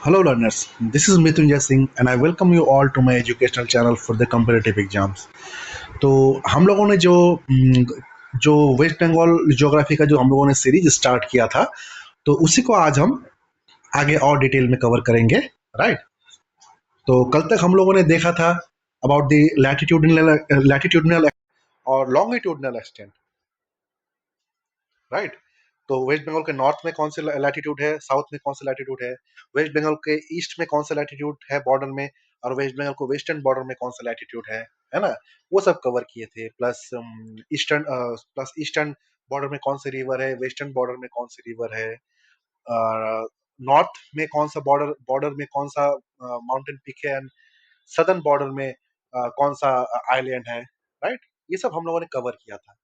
Hello learners, this is Mrityunjay Singh and I welcome you all to my educational channel for the competitive exams. तो हम लोगों ने जो waste Bengal geography का जो हम लोगों ने सीरीज स्टार्ट किया था, तो उसी को आज हम आगे और डिटेल में कवर करेंगे, राइट? तो कल तक हम लोगों ने देखा था अबाउट द लैटिट्यूडनल और लॉन्गिट्यूडनल एक्सटेंट, राइट? तो वेस्ट बंगाल के नॉर्थ में कौन से लैटिट्यूड है, साउथ में कौन सा लैटिट्यूड है, वेस्ट बंगाल के ईस्ट में कौन सा लैटिट्यूड है बॉर्डर में, और वेस्ट बंगाल को वेस्टर्न बॉर्डर में कौन सा लैटिट्यूड है ना? वो सब कवर किए थे। प्लस ईस्टर्न बॉर्डर में कौन सी रिवर है, वेस्टर्न बॉर्डर में कौन सी रिवर है, नॉर्थ में कौन सा बॉर्डर बॉर्डर में कौन सा माउंटेन पीक है, एंड सदर्न बॉर्डर में कौन सा आइलैंड है, राइट? ये सब हम लोगों ने कवर किया था।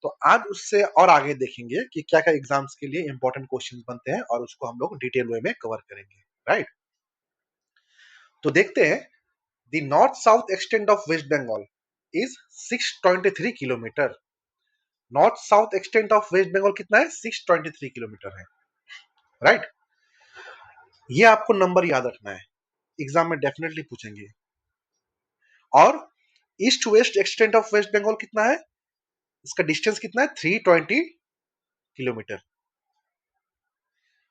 तो आज उससे और आगे देखेंगे कि क्या क्या एग्जाम्स के लिए इंपॉर्टेंट क्वेश्चंस बनते हैं और उसको हम लोग डिटेल वे में कवर करेंगे, राइट? तो देखते हैं। The north south extent of West Bengal is 623 kilometre. North south extent of West Bengal कितना है? 623 किलोमीटर है, राइट? ये आपको नंबर याद रखना है, एग्जाम में डेफिनेटली पूछेंगे। और east west extent of West Bengal कितना है? इसका डिस्टेंस कितना है? 320 किलोमीटर।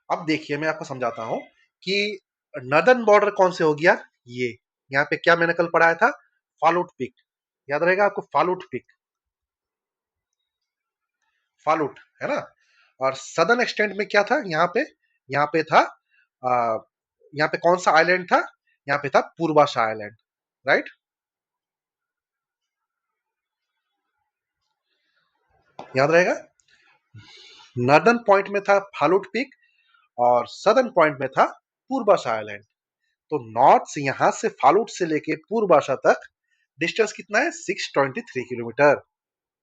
अब देखिए, मैं आपको समझाता हूं कि नदर्न बॉर्डर कौन से हो गया। ये यहाँ पे क्या मैंने कल पढ़ाया था? फालूट पीक, याद रहेगा आपको? फालूट पीक, फालूट, है ना? और सदर्न एक्सटेंट में क्या था? यहाँ पे था यहाँ पे कौन सा आइलैंड था? यहाँ पे था पूर्वाशा आइलैंड, राइट? याद रहेगा, नॉर्दर्न पॉइंट में था फालूट पीक और सदर्न पॉइंट में था पूर्वाशा आइलैंड। तो नॉर्थ से, यहां से फालूट से लेके पूर्वाशा तक डिस्टेंस कितना है? 623 किलोमीटर।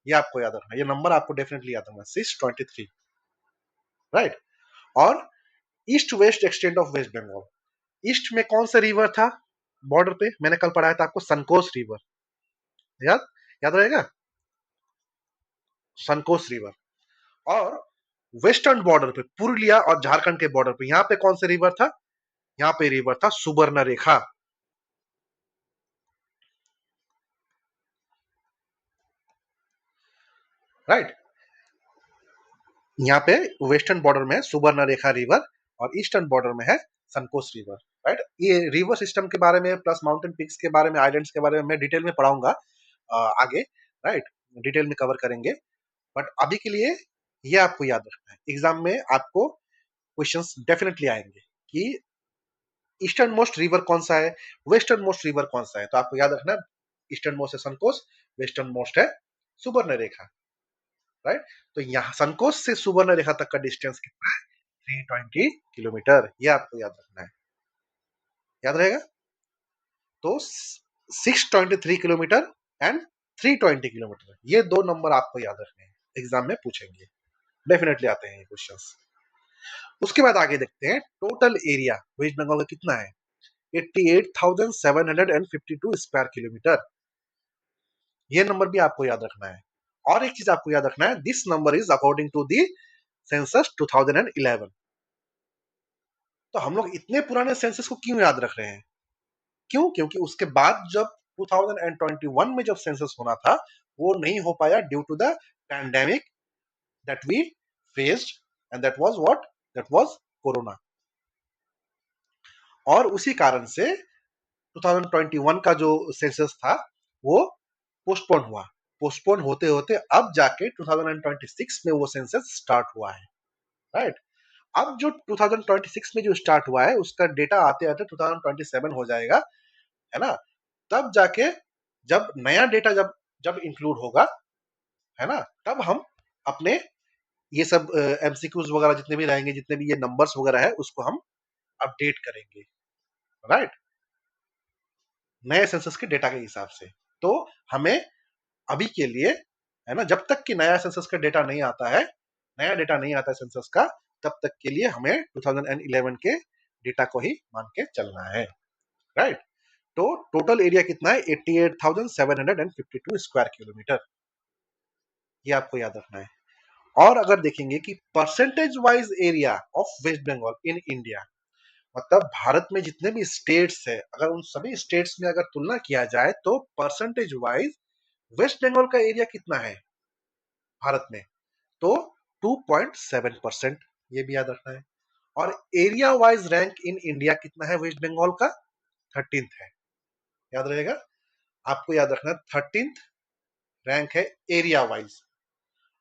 ये आपको याद रखना, ये नंबर आपको डेफिनेटली याद रखना, 623, राइट? और east west extent of West Bengal, east में कौन सा रिवर था बॉर्डर पे? मैंने कल पढ़ाया था आपको, सनकोस रिवर, याद याद रहेगा? सनकोस रिवर। और वेस्टर्न बॉर्डर पे, पुरुलिया और झारखंड के बॉर्डर पे, यहाँ पे कौन सा रिवर था? यहाँ पे रिवर था सुबर्ण रेखा, राइट? यहाँ पे वेस्टर्न बॉर्डर में है सुबर्ण रेखा रिवर और ईस्टर्न बॉर्डर में है सनकोस रिवर, राइट? ये रिवर सिस्टम के बारे में, प्लस माउंटेन पिक्स के बारे में, आइलैंड्स के बारे में मैं डिटेल में पढ़ाऊंगा आगे, राइट? डिटेल में कवर करेंगे। बट अभी के लिए ये आपको याद रखना है, एग्जाम में आपको क्वेश्चंस डेफिनेटली आएंगे कि ईस्टर्न मोस्ट रिवर कौन सा है, वेस्टर्न मोस्ट रिवर कौन सा है। तो आपको याद रखना, ईस्टर्न मोस्ट है सनकोस, वेस्टर्न मोस्ट है सुबर्ण रेखा, राइट? तो यहाँ सनकोस से सुबर्ण रेखा तक का डिस्टेंस कितना है? 320 किलोमीटर। ये आपको याद रखना है, याद रहेगा? तो 623 किलोमीटर एंड 320 किलोमीटर, ये दो नंबर आपको याद रखने हैं, एग्जाम में पूछेंगे, डेफिनेटली आते हैं ये क्वेश्चंस। उसके बाद आगे देखते हैं, टोटल एरिया वेस्ट बंगाल का कितना है? 88,752 स्क्वायर किलोमीटर। ये नंबर भी आपको याद रखना है। और एक चीज आपको याद रखना है, this number is according to the census 2011। तो हम लोग इतने पुराने सेंसस को क्यों याद रख रहे हैं? क्यों? क्योंकि उसके बाद जब 2021 में जब सेंसस होना था, वो नहीं हो पाया due to the pandemic that we faced, and that was what? That was corona. और उसी कारण से 2021 का जो सेंसस था वो पोस्टपोन हुआ। पोस्टपोन होते होते अब जाके 2026 में वो सेंसस स्टार्ट हुआ है, राइट? अब जो 2026 में जो स्टार्ट हुआ है उसका डेटा आते आते 2027 हो जाएगा, है ना? तब जाके जब नया डेटा जब जब इंक्लूड होगा, है ना, तब हम अपने ये सब एमसीक्यूज वगैरह जितने भी रहेंगे, जितने भी ये नंबर्स वगैरह है, उसको हम अपडेट करेंगे, राइट? नए सेंसस के डेटा के हिसाब से। तो हमें अभी के लिए, है ना, जब तक कि नया सेंसस का डेटा नहीं आता है, नया डेटा नहीं आता है सेंसस का, तब तक के लिए हमें 2011 के डेटा को ही मान के चलना है, राइट? तो टोटल एरिया कितना है? 88,752 स्क्वायर किलोमीटर। ये आपको याद रखना है। और अगर देखेंगे कि percentage wise area of West Bengal in India, मतलब भारत में जितने भी स्टेट्स है, अगर उन सभी स्टेट्स में अगर तुलना किया जाए तो परसेंटेज वाइज वेस्ट बंगाल का एरिया कितना है भारत में, तो 2.7%, ये भी याद रखना है। और area wise rank in India कितना है वेस्ट बंगाल का, 13th है, याद रहेगा, आपको याद रखना, 13th रैंक है एरिया वाइज।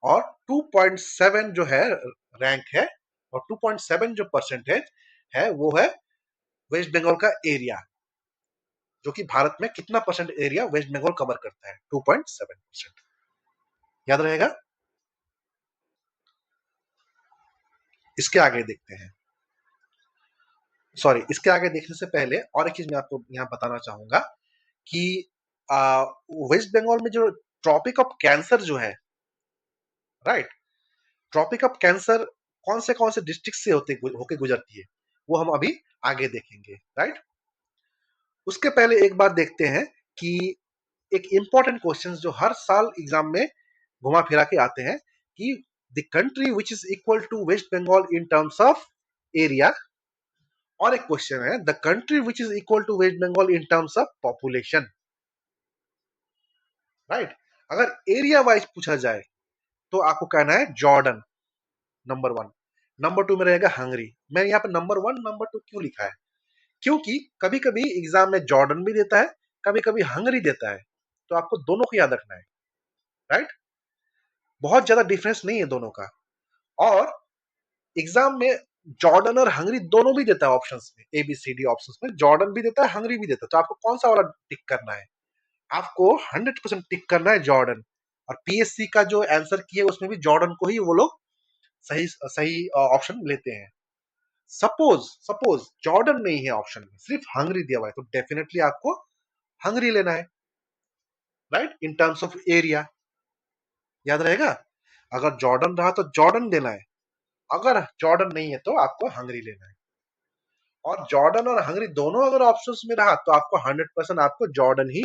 और 2.7 जो है रैंक है, और 2.7 जो परसेंटेज है वो है वेस्ट बंगाल का एरिया, जो कि भारत में कितना percent area West Bengal cover करता है, 2.7%, याद रहेगा। इसके आगे देखते हैं, सॉरी, इसके आगे देखने से पहले और एक चीज मैं आपको यहाँ बताना चाहूंगा कि वेस्ट बंगाल में जो ट्रॉपिक ऑफ कैंसर जो है, राइट, ट्रॉपिक ऑफ कैंसर कौन से डिस्ट्रिक्ट से होके गुजरती है, वो हम अभी आगे देखेंगे, राइट। उसके पहले एक बात देखते हैं कि एक इंपॉर्टेंट क्वेश्चन जो हर साल एग्जाम में घुमा फिरा के आते हैं कि the country which is equal to West Bengal in terms of area, और एक क्वेश्चन है the country which is equal to West Bengal in terms of population, right. अगर एरिया वाइज पूछा जाए तो आपको कहना है Jordan, number one. Number two में रहेगा हंगरी। मैं यहाँ पे नंबर वन नंबर टू क्यों लिखा है, क्योंकि कभी कभी एग्जाम में जॉर्डन भी देता है, कभी कभी हंगरी देता है, तो आपको दोनों को याद रखना है, राइट। बहुत ज्यादा डिफरेंस नहीं है दोनों का। और एग्जाम में जॉर्डन और हंगरी दोनों भी देता है ऑप्शंस में, ABCD ऑप्शंस में जॉर्डन भी देता है हंगरी भी देता है, तो आपको कौन सा वाला टिक करना है, आपको 100% टिक करना है जॉर्डन। और PSC का जो आंसर किए उसमें भी जॉर्डन को ही वो लोग सही सही ऑप्शन लेते हैं। सपोज सपोज जॉर्डन नहीं है ऑप्शन में, सिर्फ हंगरी दिया हुआ है, तो डेफिनेटली आपको हंगरी लेना है, right, in terms of area, याद रहेगा। अगर जॉर्डन रहा तो जॉर्डन लेना है, अगर जॉर्डन नहीं है तो आपको हंगरी लेना है। और जॉर्डन और हंगरी दोनों अगर ऑप्शंस में रहा तो आपको 100% आपको जॉर्डन ही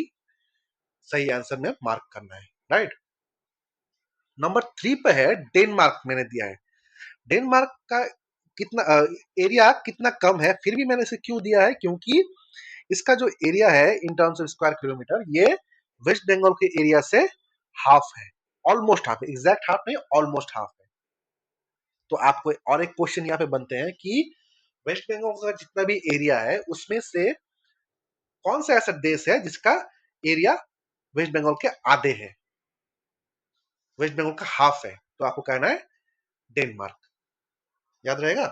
सही आंसर में मार्क करना है, राइट। नंबर 3 पे है डेनमार्क, मैंने दिया है। डेनमार्क का कितना एरिया कितना कम है, फिर भी मैंने इसे क्यों दिया है, क्योंकि इसका जो एरिया है इन टर्म्स ऑफ स्क्वायर किलोमीटर, ये वेस्ट बंगाल के एरिया से हाफ है, ऑलमोस्ट हाफ है, एग्जैक्ट हाफ नहीं, ऑलमोस्ट हाफ है। तो आपको और एक क्वेश्चन यहाँ पे बनते हैं कि वेस्ट बंगाल का जितना भी एरिया है उसमें से कौन सा ऐसा देश है जिसका एरिया वेस्ट बंगाल के आधे है, वेस्ट बंगाल का हाफ है, तो आपको कहना है डेनमार्क, याद रहेगा।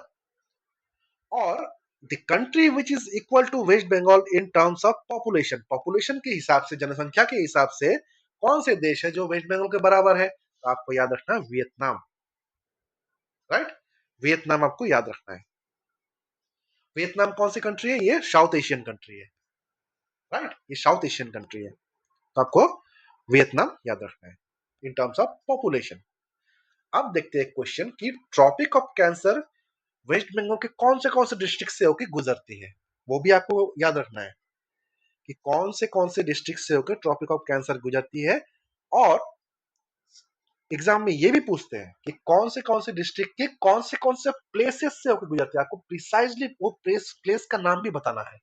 और the country which is equal to West Bengal in terms of population, population के हिसाब से, जनसंख्या के हिसाब से कौन से देश है जो वेस्ट बंगाल के बराबर है, तो आपको याद रखना है वियतनाम, राइट। वियतनाम आपको याद रखना है। वियतनाम कौन सी कंट्री है, ये साउथ एशियन कंट्री है, राइट, ये साउथ एशियन कंट्री है, तो आपको वियतनाम याद रखना है इन टर्म्स ऑफ पॉपुलेशन। अब देखते हैं क्वेश्चन कि tropic of cancer West Bengal के कौन से डिस्ट्रिक्ट से होकर गुजरती है, वो भी आपको याद रखना है कि कौन से डिस्ट्रिक्ट से होकर ट्रॉपिक ऑफ कैंसर गुजरती है। और एग्जाम में ये भी पूछते हैं कि कौन से डिस्ट्रिक्ट के कौन से प्लेसेस से होकर गुजरती है, आपको प्रिसाइजली वो प्लेस का नाम भी बताना है।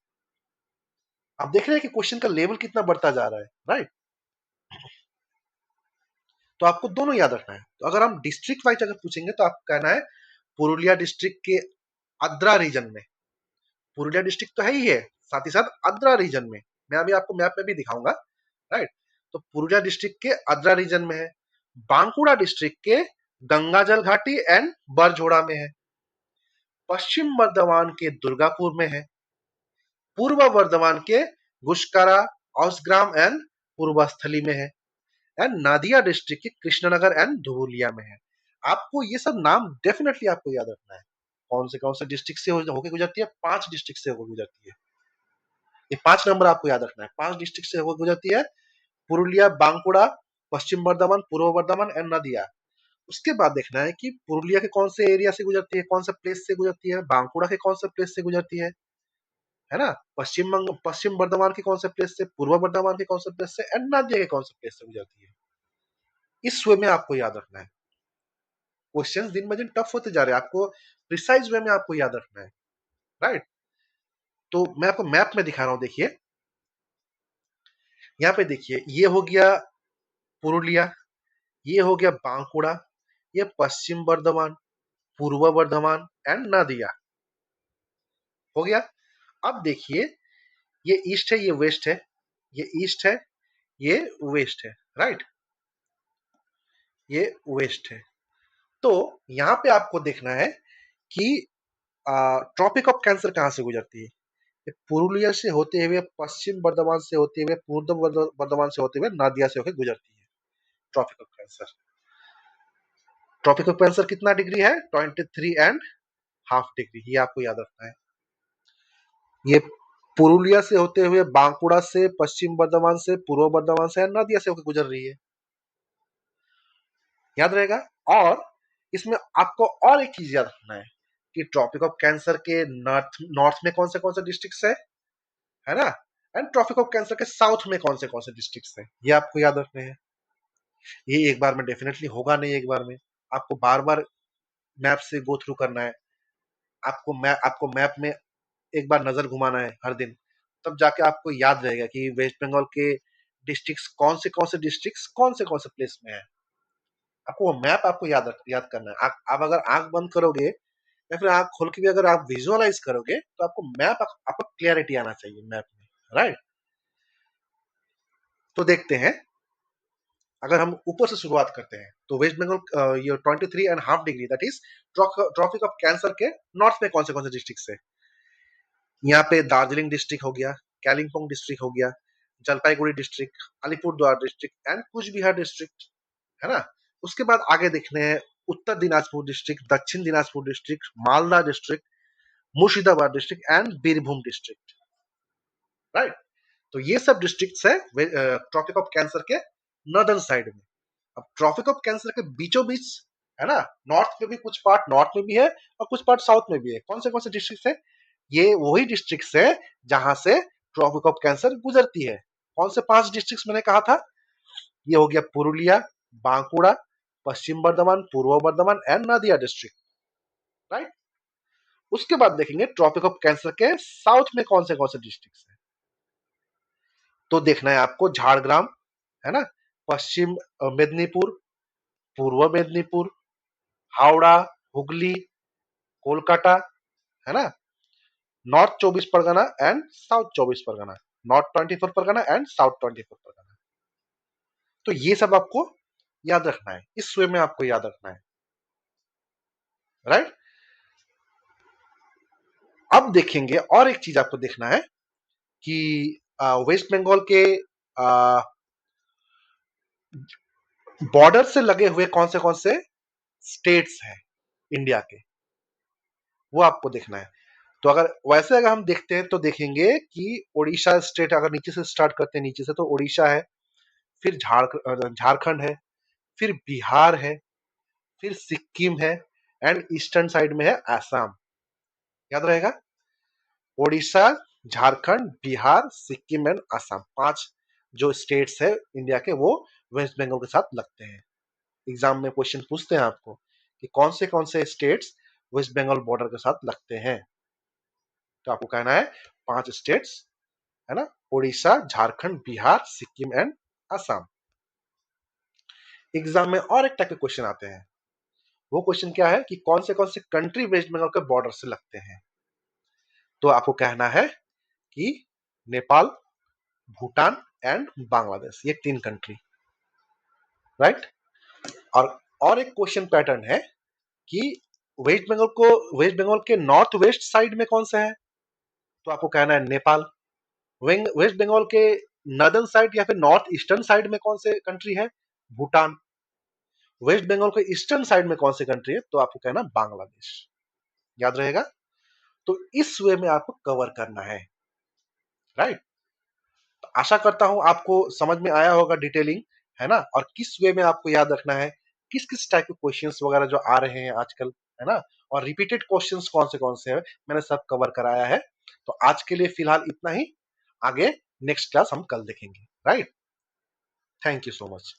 आप देख रहे हैं कि क्वेश्चन का लेवल कितना बढ़ता जा रहा है, राइट। तो आपको दोनों याद रखना है। तो अगर हम डिस्ट्रिक्ट वाइज अगर पूछेंगे तो आपको कहना है पुरुलिया डिस्ट्रिक्ट के आद्रा रीजन में, पुरुलिया डिस्ट्रिक्ट तो है ही है, साथ ही साथ आद्रा रीजन में, मैं अभी आपको मैप में भी दिखाऊंगा, राइट। तो पुरुलिया डिस्ट्रिक्ट के आद्रा रीजन में है, बांकुड़ा डिस्ट्रिक्ट के गंगाजल घाटी एंड बरझोड़ा में है, पश्चिम बर्धमान के दुर्गापुर में है, पूर्व बर्धमान के गुश्करा, औसग्राम एंड पूर्वस्थली में है, एंड नादिया डिस्ट्रिक्ट के कृष्णनगर एंड धुबुलिया में है। आपको ये सब नाम डेफिनेटली आपको याद रखना है, कौन से डिस्ट्रिक्ट से होकर गुजरती है, 5 डिस्ट्रिक्ट से होकर गुजरती है, ये 5 नंबर आपको याद रखना है, 5 डिस्ट्रिक्ट से होकर गुजरती है, पुरुलिया, बांकुड़ा, पश्चिम बर्धमान, पूर्व बर्धमान एंड नदिया। उसके बाद देखना है कि पुरुलिया के कौन से एरिया से गुजरती है, कौन सा प्लेस से गुजरती है, बांकुड़ा के कौन से प्लेस से गुजरती है ना, पश्चिम बर्धमान के कौन से प्लेस से, पूर्व बर्धमान के कौन से प्लेस से एंड नदिया के कौन से प्लेस से गुजरती है। इस वे में आपको याद रखना है। क्वेश्चंस दिन ब दिन टफ होते जा रहे हैं, आपको प्रिसाइज वे में आपको याद रखना है, राइट। तो मैं आपको मैप में दिखा रहा हूं, देखिए यहाँ पे देखिए, ये हो गया पुरुलिया, ये हो गया बांकुड़ा, ये पश्चिम बर्धमान, पूर्व बर्धमान एंड नदिया हो गया। अब देखिए, ये ईस्ट है, ये वेस्ट है, ये ईस्ट है, ये वेस्ट है, राइट, ये वेस्ट है। तो यहां पे आपको देखना है कि ट्रॉपिक ऑफ कैंसर कहां से गुजरती है। ये पुरुलिया से होते हुए, पश्चिम बर्धमान से होते हुए, पूर्व बर्धमान से होते हुए, नादिया से होकर गुजरती है tropic of cancer. Tropic of cancer कितना डिग्री है? 23.5 डिग्री, ये आपको याद रखना है। ये पुरुलिया से होते हुए, बांकुड़ा से, पश्चिम बर्धमान से, पूर्व बर्धमान से, नदिया से होकर गुजर रही है, याद रहेगा। और इसमें आपको और एक चीज याद रखना है कि ट्रॉपिक ऑफ कैंसर के नॉर्थ नॉर्थ में कौन से डिस्ट्रिक्ट्स है ना, एंड ट्रॉपिक ऑफ कैंसर के साउथ में कौन से डिस्ट्रिक्ट्स है, ये आपको याद रखने हैं। ये एक बार में डेफिनेटली होगा नहीं, एक बार में आपको बार बार मैप से गो थ्रू करना है। आपको मैप में एक बार नजर घुमाना है हर दिन, तब जाके आपको याद रहेगा कि वेस्ट बंगाल के डिस्ट्रिक्ट्स कौन से डिस्ट्रिक्ट्स कौन से प्लेस में है। आपको वो मैप आपको याद करना है। आप अगर आंख बंद करोगे या फिर आंख खोल के भी अगर आप विजुअलाइज करोगे, तो आपको मैप, आपको क्लियरिटी आना चाहिए मैप में, राइट। तो देखते हैं, अगर हम ऊपर से शुरुआत करते हैं, तो वेस्ट बंगाल ये 23.5 degree, that is tropic of cancer के नॉर्थ में कौन से डिस्ट्रिक्ट है। यहाँ पे दार्जिलिंग डिस्ट्रिक्ट हो गया, कालिम्पोंग डिस्ट्रिक्ट हो गया, Jalpaiguri district, Alipurduar district and कुछ बिहार डिस्ट्रिक्ट, है ना। उसके बाद आगे देखने हैं उत्तर दिनाजपुर डिस्ट्रिक्ट, दक्षिण Dinajpur district, Malda district, Murshidabad district and Birbhum district, right. तो ये सब डिस्ट्रिक्ट्स है ट्रॉपिक ऑफ कैंसर के नॉर्दर्न साइड में। अब ट्रॉपिक ऑफ कैंसर के बीचों बीच, है ना, नॉर्थ में भी कुछ पार्ट नॉर्थ में भी है और कुछ पार्ट साउथ में भी है। कौन से डिस्ट्रिक्ट है? ये वही डिस्ट्रिक्ट है जहां से ट्रॉपिक ऑफ कैंसर गुजरती है। कौन से 5 डिस्ट्रिक्ट मैंने कहा था? ये हो गया पुरुलिया, बांकुड़ा, पश्चिम बर्धमान, पूर्व Bardhaman and Nadia district, right. उसके बाद देखेंगे ट्रॉपिक ऑफ कैंसर के साउथ में कौन से डिस्ट्रिक्ट है। तो देखना है आपको झाड़ग्राम, है ना, पश्चिम मेदिनीपुर, पूर्व मेदिनीपुर, हावड़ा, हुगली, कोलकाता, है ना, north 24 Pargana and south 24 Pargana, north 24 Pargana and south 24 Pargana. तो ये सब आपको याद रखना है, इस वे में आपको याद रखना है, राइट। अब देखेंगे और एक चीज आपको देखना है कि वेस्ट बंगाल के बॉर्डर से लगे हुए कौन से स्टेट्स हैं इंडिया के, वो आपको देखना है। तो अगर हम देखते हैं, तो देखेंगे कि ओडिशा स्टेट, अगर नीचे से स्टार्ट करते हैं, नीचे से, तो ओडिशा है, फिर झारखंड है, फिर बिहार है, फिर सिक्किम है एंड ईस्टर्न साइड में है आसाम, याद रहेगा। ओडिशा, झारखंड, बिहार, सिक्किम एंड आसाम, 5 जो स्टेट्स है इंडिया के, वो वेस्ट बंगाल के साथ लगते हैं। एग्जाम में क्वेश्चन पूछते हैं आपको कि कौन से स्टेट्स वेस्ट बंगाल बॉर्डर के साथ लगते हैं, तो आपको कहना है 5 स्टेट्स, है ना, उड़ीसा, झारखंड, बिहार, सिक्किम एंड असम। एग्जाम में और एक टाइप के क्वेश्चन आते हैं। वो क्वेश्चन क्या है कि कौन से कंट्री वेस्ट बंगाल के बॉर्डर से लगते हैं। तो आपको कहना है कि नेपाल, भूटान एंड बांग्लादेश, ये 3 कंट्री, राइट। और एक क्वेश्चन पैटर्न है कि वेस्ट बंगाल के नॉर्थ वेस्ट साइड में कौन सा है, तो आपको कहना है नेपाल। वेस्ट बंगाल के नॉर्दर्न साइड या फिर नॉर्थ ईस्टर्न साइड में कौन से कंट्री है, भूटान। वेस्ट बंगाल के ईस्टर्न साइड में कौन सी कंट्री है, तो आपको कहना बांग्लादेश, याद रहेगा। तो इस वे में आपको कवर करना है, राइट। तो आशा करता हूं आपको समझ में आया होगा डिटेलिंग, है ना, और किस वे में आपको याद रखना है, किस किस टाइप के क्वेश्चंस वगैरह जो आ रहे हैं आजकल, है ना, और रिपीटेड क्वेश्चंस कौन से हैं, मैंने सब कवर कराया है। तो आज के लिए फिलहाल इतना ही, आगे नेक्स्ट क्लास हम कल देखेंगे, right. Thank you so much.